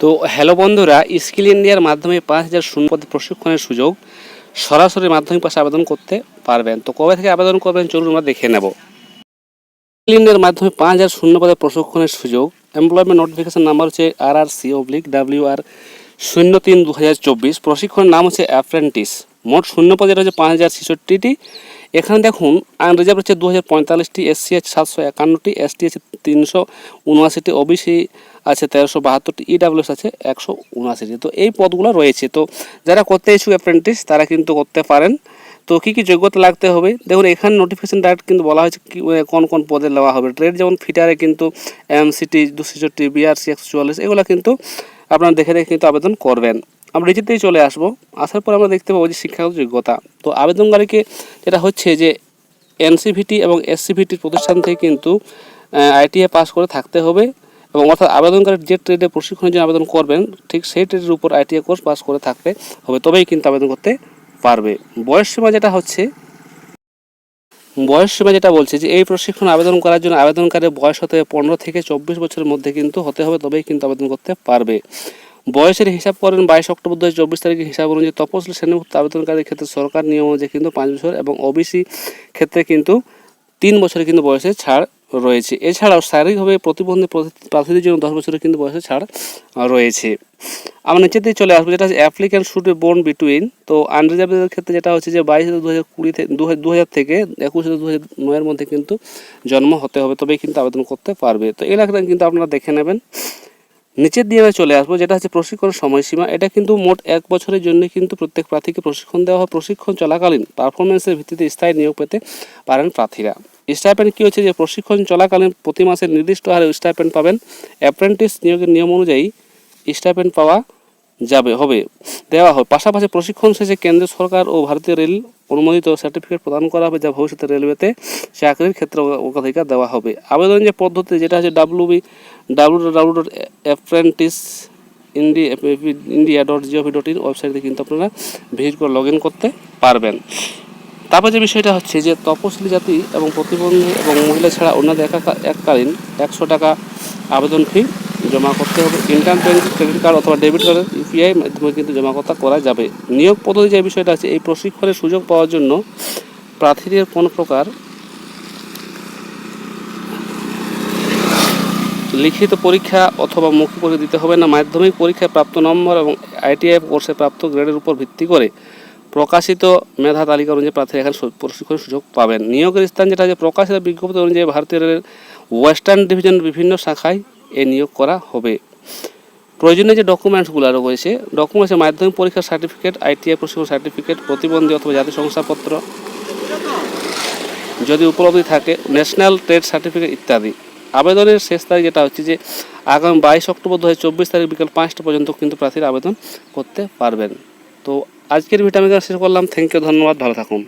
তো হ্যালো বন্ধুরা, স্কিল ইন্ডিয়ার মাধ্যমে 5,000 শূন্যপদে প্রশিক্ষণের সুযোগ সরাসরি মাধ্যমিক পাশে আবেদন করতে পারবেন। তো কবে থেকে আবেদন করবেন চলুন আমরা দেখে নেব। স্কিল ইন্ডিয়ার মাধ্যমে 5,000 শূন্যপদে প্রশিক্ষণের সুযোগ। এমপ্লয়মেন্ট নোটিফিকেশন নাম্বার হচ্ছে RRC/WR 03/2024। প্রশিক্ষণের নাম হচ্ছে অ্যাপ্রেন্টিস। মোট শূন্যপদ যেটা হচ্ছে 5,066টি। এখানে দেখুন আনরিজার্ভ হচ্ছে 2,045টি, SC আছে 751টি, ST আছে 379টি, OBC আছে 1372টি, EWS আছে 179টি। তো এই পদগুলো রয়েছে। তো যারা করতে ইচ্ছুক অ্যাপ্রেন্টিস তারা কিন্তু করতে পারেন। তো কী কী যোগ্যতা লাগতে হবে দেখুন, এখানে নোটিফিকেশন ডাইরেক্ট কিন্তু বলা হয়েছে কোন কোন পদে দেওয়া হবে। ট্রেড যেমন ফিটারে কিন্তু MCT 266, BRC 144 এগুলো কিন্তু আপনারা দেখে কিন্তু আবেদন করবেন। আমরা নিচেতেই চলে আসবো। আসার পর আমরা দেখতে পাবো যে শিক্ষাগত যোগ্যতা। তো আবেদনকারীকে যেটা হচ্ছে যে NCVT এবং SCVT প্রতিষ্ঠান থেকে কিন্তু ITI পাস করে থাকতে হবে, এবং অর্থাৎ আবেদনকারীর যে ট্রেডে প্রশিক্ষণের জন্য আবেদন করবেন ঠিক সেই ট্রেডের উপর ITI কোর্স পাস করে থাকতে হবে, তবেই কিন্তু আবেদন করতে পারবে। বয়সসীমা যেটা বলছে যে এই প্রশিক্ষণ আবেদন করার জন্য আবেদনকারীর বয়স হতে 15 থেকে 24 বছরের মধ্যে কিন্তু হতে হবে, তবেই কিন্তু আবেদন করতে পারবে। বয়সের হিসাব করেন 22 অক্টোবর 2024 তারিখে হিসাব অনুযায়ী তপশিলি শ্রেণীভুক্ত আবেদনকারীর ক্ষেত্রে সরকার নিয়ম অনুযায়ী কিন্তু 5 বছর এবং OBC ক্ষেত্রে কিন্তু 3 বছরের কিন্তু বয়সে ছাড় রয়েছে। এছাড়াও শারীরিকভাবে প্রতিবন্ধী প্রার্থীদের জন্য 10 বছরের কিন্তু বয়সে ছাড় রয়েছে। আমরা নিচের দিকে চলে আসবো, যেটা হচ্ছে applicant should be born between. তো আনরিজার্ভদের ক্ষেত্রে যেটা হচ্ছে যে 22/2020 থেকে 21/2009 মধ্যে কিন্তু জন্ম হতে হবে, তবেই কিন্তু আবেদন করতে পারবে। তো এই এলাকাটা কিন্তু আপনারা দেখে নেবেন। নিচের দিয়ে আমরা চলে আসবো, যেটা হচ্ছে প্রশিক্ষণের সময়সীমা। এটা কিন্তু মোট 1 বছরের জন্য কিন্তু প্রত্যেক প্রার্থীকে প্রশিক্ষণ দেওয়া হয়। প্রশিক্ষণ চলাকালীন পারফরমেন্সের ভিত্তিতে স্থায়ী নিয়োগ পেতে পারেন প্রার্থীরা। স্টাইপেন্ড কী হচ্ছে যে প্রশিক্ষণ চলাকালীন প্রতি মাসে নির্দিষ্ট হারে স্টাইপেন্ড পাবেন। অ্যাপ্রেন্টিস নিয়োগের নিয়ম অনুযায়ী স্টাইপেন্ড দেওয়া হয়। পাশাপাশি প্রশিক্ষণ শেষে কেন্দ্র সরকার ও ভারতীয় রেল অনুমোদিত সার্টিফিকেট প্রদান করা হবে, যা ভবিষ্যতে রেলওয়েতে চাকরির ক্ষেত্রে অগ্রাধিকার দেওয়া হবে। আবেদনের যে পদ্ধতি যেটা হচ্ছে www.apprentice.india.gov.in ওয়েবসাইটে কিন্তু আপনারা ভিজিট করে লগ ইন করতে পারবেন। তারপর যে বিষয়টা হচ্ছে যে তপশিলি জাতি এবং প্রতিবন্ধী এবং মহিলা ছাড়া অন্যদের এককালীন 100 টাকা আবেদন ফি জমা করতে হবে। ইনকাম ট্যাক্স, ক্রেডিট কার্ড অথবা ডেবিট কার্ডের UPI মাধ্যমে কিন্তু জমা করা যাবে। নিয়োগ পদ্ধতি যে বিষয়টা আছে, এই প্রশিক্ষণের সুযোগ পাওয়ার জন্য প্রার্থীদের কোনো প্রকার লিখিত পরীক্ষা অথবা মৌখিক পরীক্ষা দিতে হবে না। মাধ্যমিক পরীক্ষায় প্রাপ্ত নম্বর এবং ITI কোর্সে প্রাপ্ত গ্রেডের উপর ভিত্তি করে প্রকাশিত মেধা তালিকা অনুযায়ী প্রার্থীরা এখানে প্রশিক্ষণের সুযোগ পাবেন। নিয়োগের স্থান যেটা আছে প্রকাশিত বিজ্ঞপ্তি অনুযায়ী ভারতীয় রেলের ওয়েস্টার্ন ডিভিশনের বিভিন্ন শাখায় এই নিয়োগ করা হবে। প্রয়োজনীয় যে ডকুমেন্টসগুলো রয়েছে, ডকুমেন্টসে মাধ্যমিক পরীক্ষার সার্টিফিকেট, ITI প্রশিক্ষণ সার্টিফিকেট, প্রতিবন্ধী অথবা জাতীয় শংসাপত্র যদি উপলব্ধ থাকে, ন্যাশনাল ট্রেড সার্টিফিকেট ইত্যাদি। আবেদনের শেষ তারিখ যেটা হচ্ছে যে আগামী 22 অক্টোবর 2024 তারিখ বিকেল 5টা পর্যন্ত কিন্তু প্রার্থীরা আবেদন করতে পারবেন। তো আজকের ভিডিও আমি শেষ করলাম। থ্যাংক ইউ, ধন্যবাদ, ভালো থাকুন।